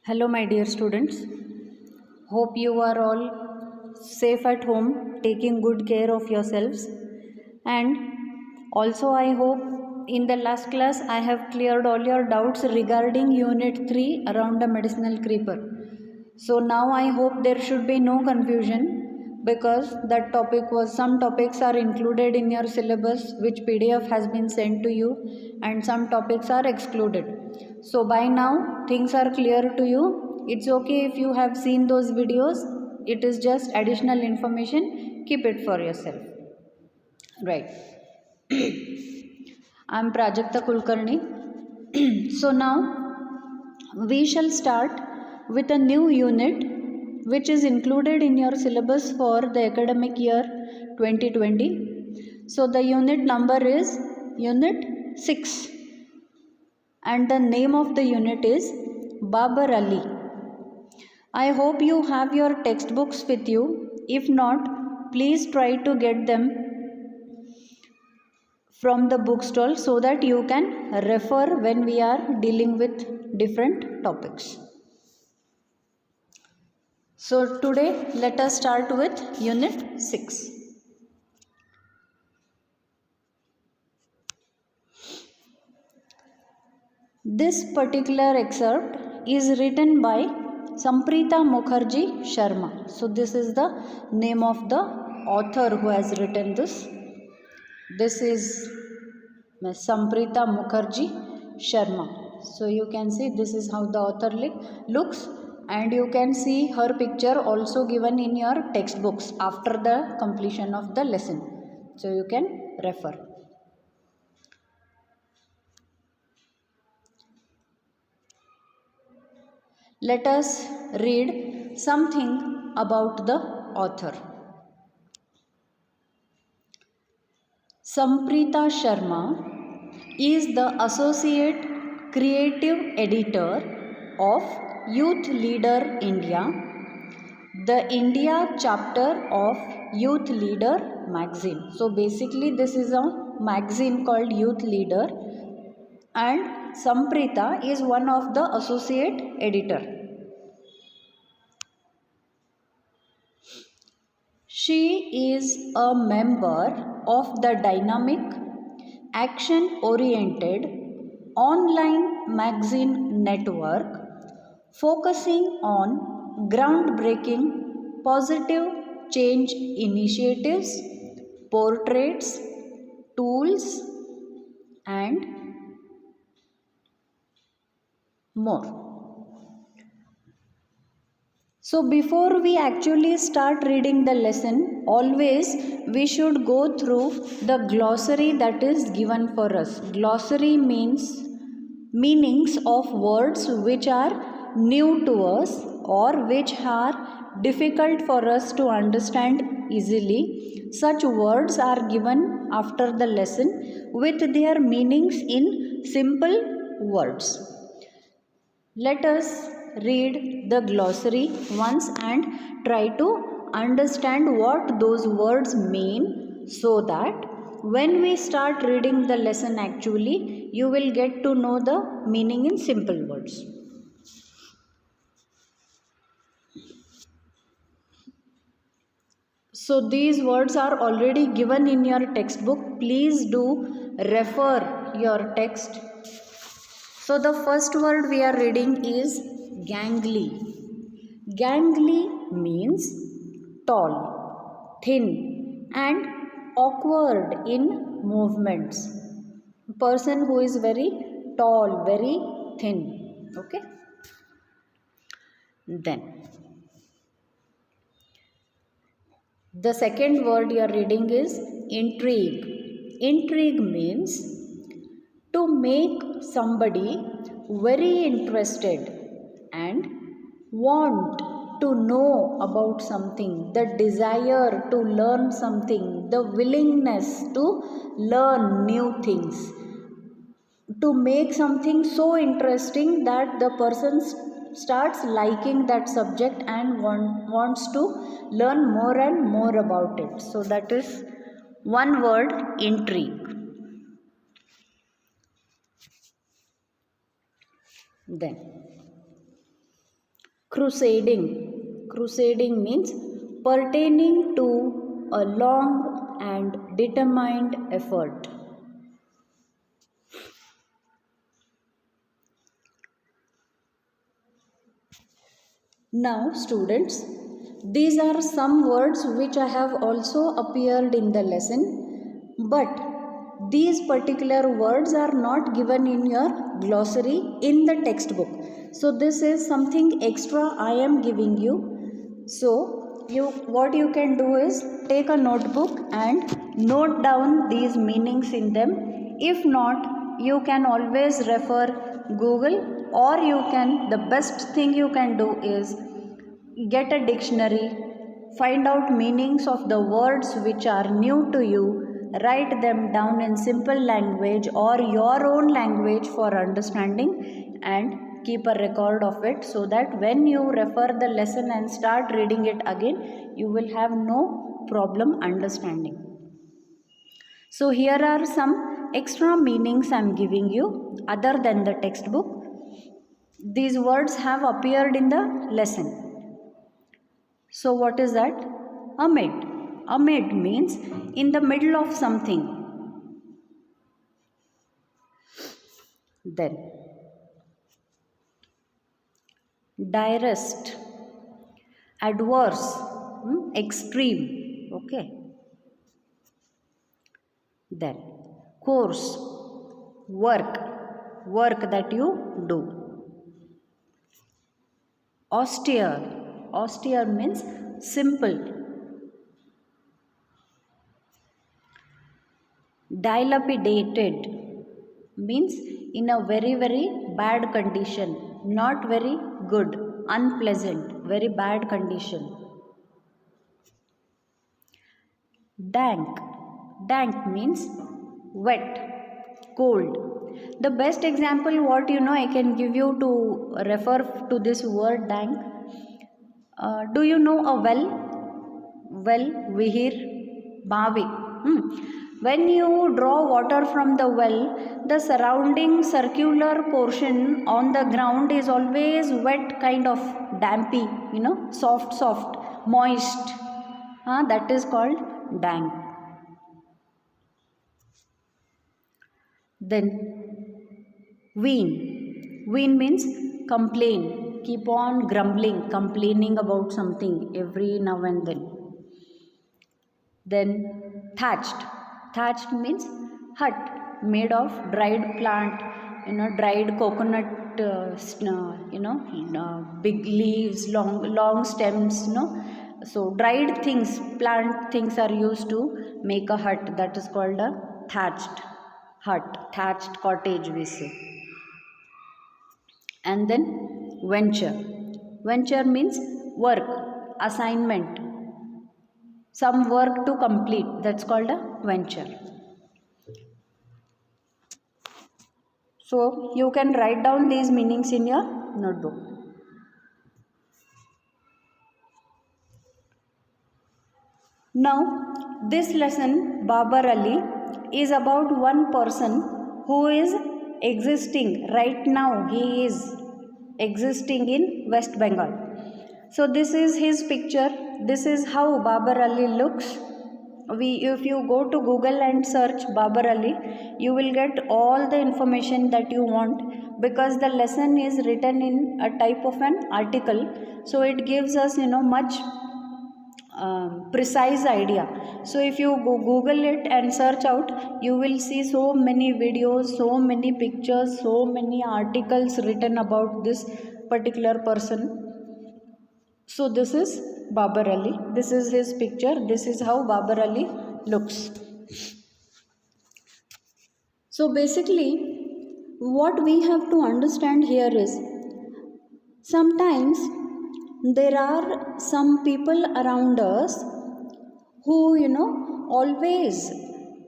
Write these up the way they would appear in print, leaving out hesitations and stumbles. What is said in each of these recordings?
Hello, my dear students. Hope you are all safe at home, taking good care of yourselves. And also, I hope in the last class I have cleared all your doubts regarding Unit 3 around the medicinal creeper. So now I hope there should be no confusion because that topic was some topics are included in your syllabus which PDF has been sent to you and some topics are excluded. So by now things are clear to you. It's okay if you have seen those videos. It is just additional information. Keep it for yourself. Right. I am Prajakta Kulkarni. So now we shall start with a new unit which is included in your syllabus for the academic year 2020. So the unit number is Unit 6 and the name of the unit is Babar Ali. I hope you have your textbooks with you. If not, please try to get them from the bookstall so that you can refer when we are dealing with different topics. So today let us start with Unit 6. This particular excerpt is written by Samprita Mukherjee Sharma. So this is the name of the author who has written this. This is Samprita Mukherjee Sharma. So you can see this is how the author looks, and you can see her picture also given in your textbooks after the completion of the lesson. So you can refer. Let us read something about the author. Samprita Sharma is the Associate Creative Editor of Youth Leader India, the India chapter of Youth Leader magazine. So basically this is a magazine called Youth Leader, and Samprita is one of the associate editor. She is a member of the dynamic, action-oriented online magazine network focusing on groundbreaking positive change initiatives, portraits, tools, and more. So before we actually start reading the lesson, always we should go through the glossary that is given for us. Glossary means meanings of words which are new to us or which are difficult for us to understand easily. Such words are given after the lesson with their meanings in simple words. Let us read the glossary once and try to understand what those words mean so that when we start reading the lesson actually you will get to know the meaning in simple words. So these words are already given in your textbook. Please do refer your text. So the first word we are reading is gangly. Gangly means tall, thin and awkward in movements. Person who is very tall, very thin. Okay. Then the second word you are reading is intrigue. Intrigue means to make somebody very interested and want to know about something, the desire to learn something, the willingness to learn new things, to make something so interesting that the person starts liking that subject and wants to learn more and more about it. So that is one word, intrigue. Then Crusading. Crusading means pertaining to a long and determined effort. Now students, these are some words which I have also appeared in the lesson, but these particular words are not given in your glossary in the textbook. So this is something extra I am giving you. So what you can do is take a notebook and note down these meanings in them. If not, you can always refer Google, or the best thing you can do is get a dictionary, find out meanings of the words which are new to you, write them down in simple language or your own language for understanding, and keep a record of it, so that when you refer the lesson and start reading it again, you will have no problem understanding. So here are some extra meanings I am giving you other than the textbook. These words have appeared in the lesson. So what is that? Amid. Amid means in the middle of something. Then direst, adverse, extreme. Okay. Then course, work that you do. Austere. Austere means simple. Dilapidated means in a very, very bad condition, not very good, unpleasant, very bad condition. Dank. Dank means wet, cold. The best example what I can give you to refer to this word dank. Do you know a well, vihir, bavi? When you draw water from the well, the surrounding circular portion on the ground is always wet, kind of dampy, soft, moist. That is called dank. Then ween. Ween means complain. Keep on grumbling, complaining about something every now and then. Then thatched. Thatched means hut made of dried plant, dried coconut, big leaves, long stems, So dried things, plant things are used to make a hut. That is called a thatched hut, thatched cottage we say. And then venture. Venture means work, assignment, some work to complete. That's called a venture. So you can write down these meanings in your notebook. Now this lesson, Babar Ali, is about one person who is existing right now. He is existing in West Bengal. So this is his picture. This is how Babar Ali looks. If you go to Google and search Babar Ali, you will get all the information that you want, because the lesson is written in a type of an article. So it gives us much precise idea. So if you Google it and search out, you will see so many videos, so many pictures, so many articles written about this particular person. So this is Babar Ali. This is his picture. This is how Babar Ali looks. So basically, what we have to understand here is, sometimes there are some people around us who, always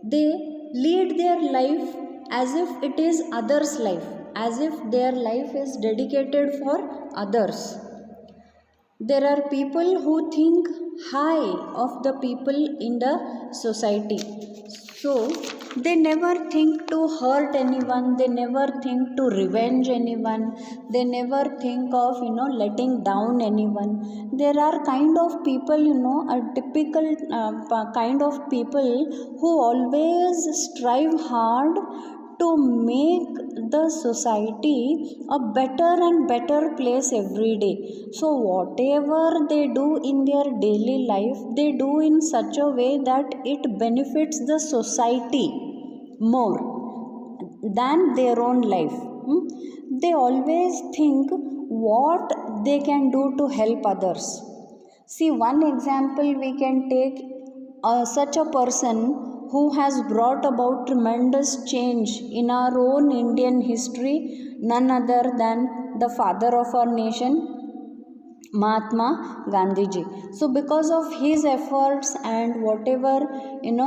they lead their life as if it is others' life, as if their life is dedicated for others. There are people who think high of the people in the society, so they never think to hurt anyone, they never think to revenge anyone, they never think of letting down anyone. There are kind of people, a typical kind of people who always strive hard to make the society a better and better place every day. So whatever they do in their daily life, they do in such a way that it benefits the society more than their own life. They always think what they can do to help others. See, one example we can take, such a person who has brought about tremendous change in our own Indian history, none other than the father of our nation, Mahatma Gandhiji. So because of his efforts and whatever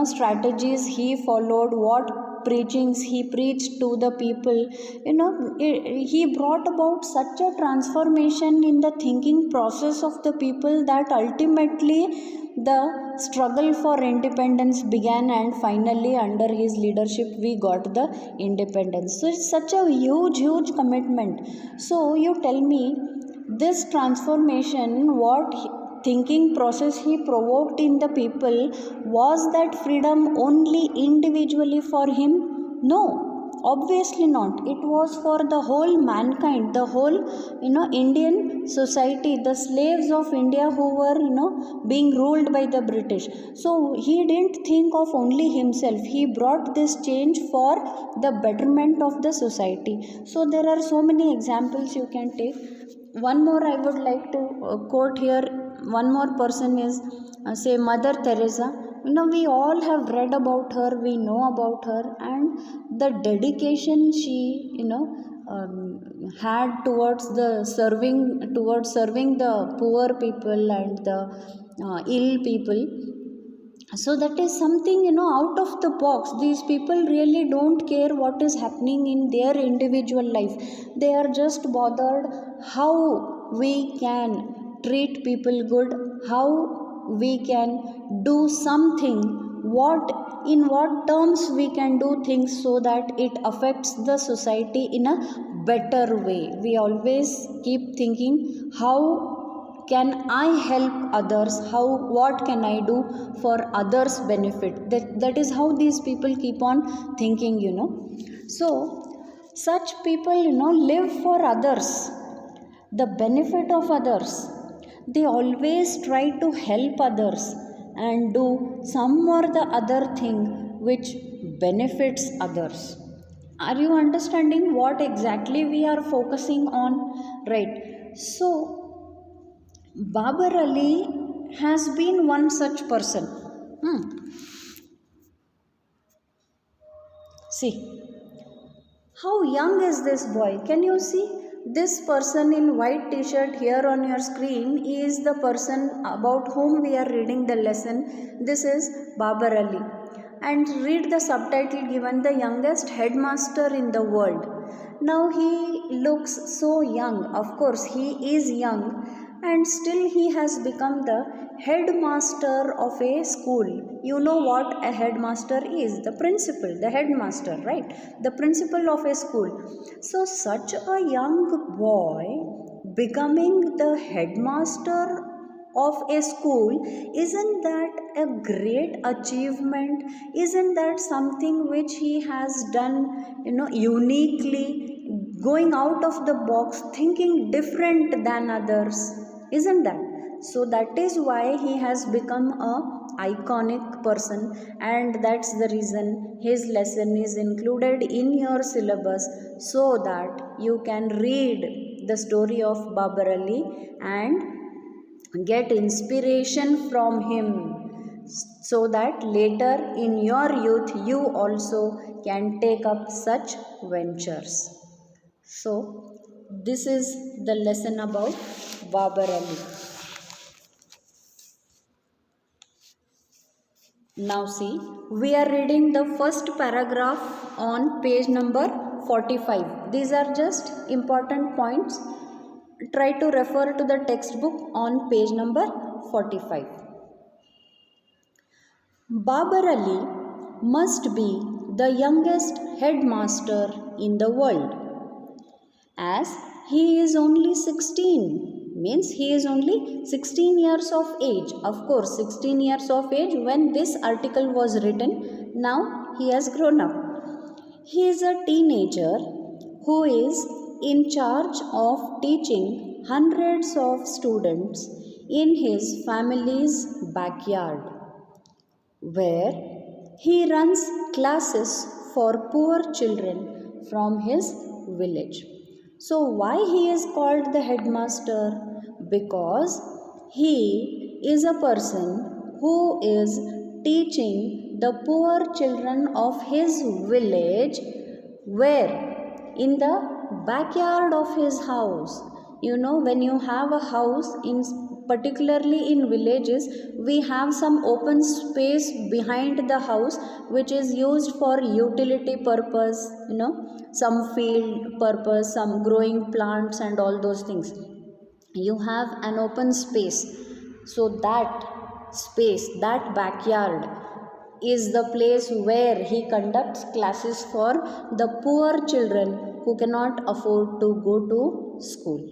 strategies he followed, what preachings he preached to the people, he brought about such a transformation in the thinking process of the people that ultimately the struggle for independence began, and finally under his leadership we got the independence. So it's such a huge commitment. So you tell me, this transformation, what thinking process he provoked in the people, was that freedom only individually for him? No, obviously not. It was for the whole mankind, the whole Indian society, the slaves of India who were being ruled by the British. So he didn't think of only himself, he brought this change for the betterment of the society. So there are so many examples you can take. One more I would like to quote here. One more person is, say, Mother Teresa. We all have read about her, we know about her, and the dedication she had towards the serving the poor people and the ill people. So that is something out of the box. These people really don't care what is happening in their individual life. They are just bothered how we can treat people good, how we can do something, what terms we can do things so that it affects the society in a better way. We always keep thinking, how can I help others, how, what can I do for others benefit? That is how these people keep on thinking. So such people live for others, the benefit of others. They always try to help others and do some or the other thing which benefits others. Are you understanding what exactly we are focusing on? Right. So Babar Ali has been one such person. See, how young is this boy? Can you see? This person in white t-shirt here on your screen is the person about whom we are reading the lesson. This is Babar Ali. And read the subtitle given, the youngest headmaster in the world. Now he looks so young. Of course, he is young, and still he has become the headmaster of a school. You know what a headmaster is? The principal, the headmaster, right? The principal of a school. So such a young boy becoming the headmaster of a school, isn't that a great achievement? Isn't that something which he has done uniquely, going out of the box, thinking different than others? Isn't that? So that is why he has become a iconic person, and that's the reason his lesson is included in your syllabus, so that you can read the story of Babar Ali and get inspiration from him, so that later in your youth you also can take up such ventures. So this is the lesson about Babar Ali. Now see, we are reading the first paragraph on page number 45. These are just important points try to refer to the textbook on page number 45. Babar Ali must be the youngest headmaster in the world, as he is only 16, means he is only 16 years of age. Of course, 16 years of age when this article was written. Now he has grown up. He is a teenager who is in charge of teaching hundreds of students in his family's backyard, where he runs classes for poor children from his village. So, why he is called the headmaster? Because he is a person who is teaching the poor children of his village, where in the backyard of his house. You know, when you have a house, in particularly in villages, we have some open space behind the house which is used for utility purpose, you know, some field purpose, some growing plants and all those things. You have an open space, so that space, that backyard, is the place where he conducts classes for the poor children who cannot afford to go to school.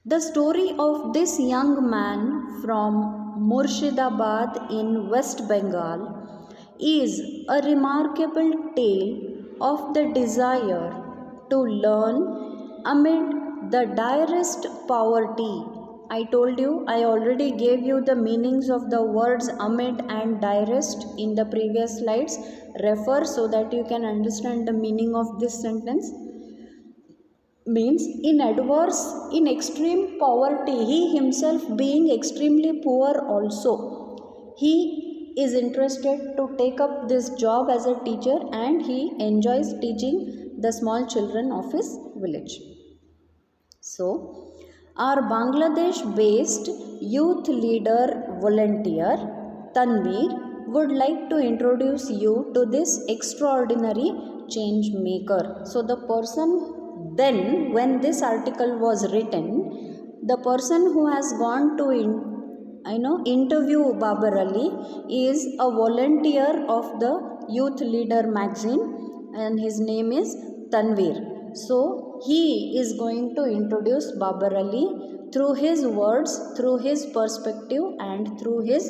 The story of this young man from Murshidabad in West Bengal is a remarkable tale of the desire to learn amid the direst poverty. I told you, I already gave you the meanings of the words amid and direst in the previous slides. Refer so that you can understand the meaning of this sentence. Means in extreme poverty, he himself being extremely poor also, he is interested to take up this job as a teacher, and he enjoys teaching the small children of his village. So, our Bangladesh based youth leader volunteer Tanveer would like to introduce you to this extraordinary change maker. So, the person, then when this article was written, the person who has gone to interview Babar Ali is a volunteer of the Youth Leader magazine, and his name is Tanveer. So he is going to introduce Babar Ali through his words, through his perspective, and through his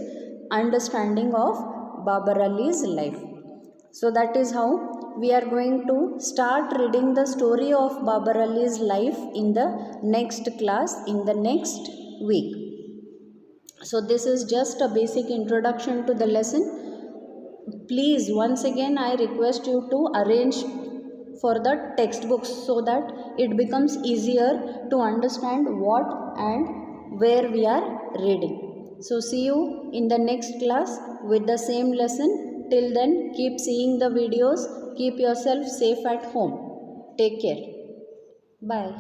understanding of Babar Ali's life. So that is how we are going to start reading the story of Babar Ali's life in the next class, in the next week. So this is just a basic introduction to the lesson. Please, once again, I request you to arrange for the textbooks so that it becomes easier to understand what and where we are reading. So see you in the next class with the same lesson. Till then, keep seeing the videos. Keep yourself safe at home. Take care. Bye.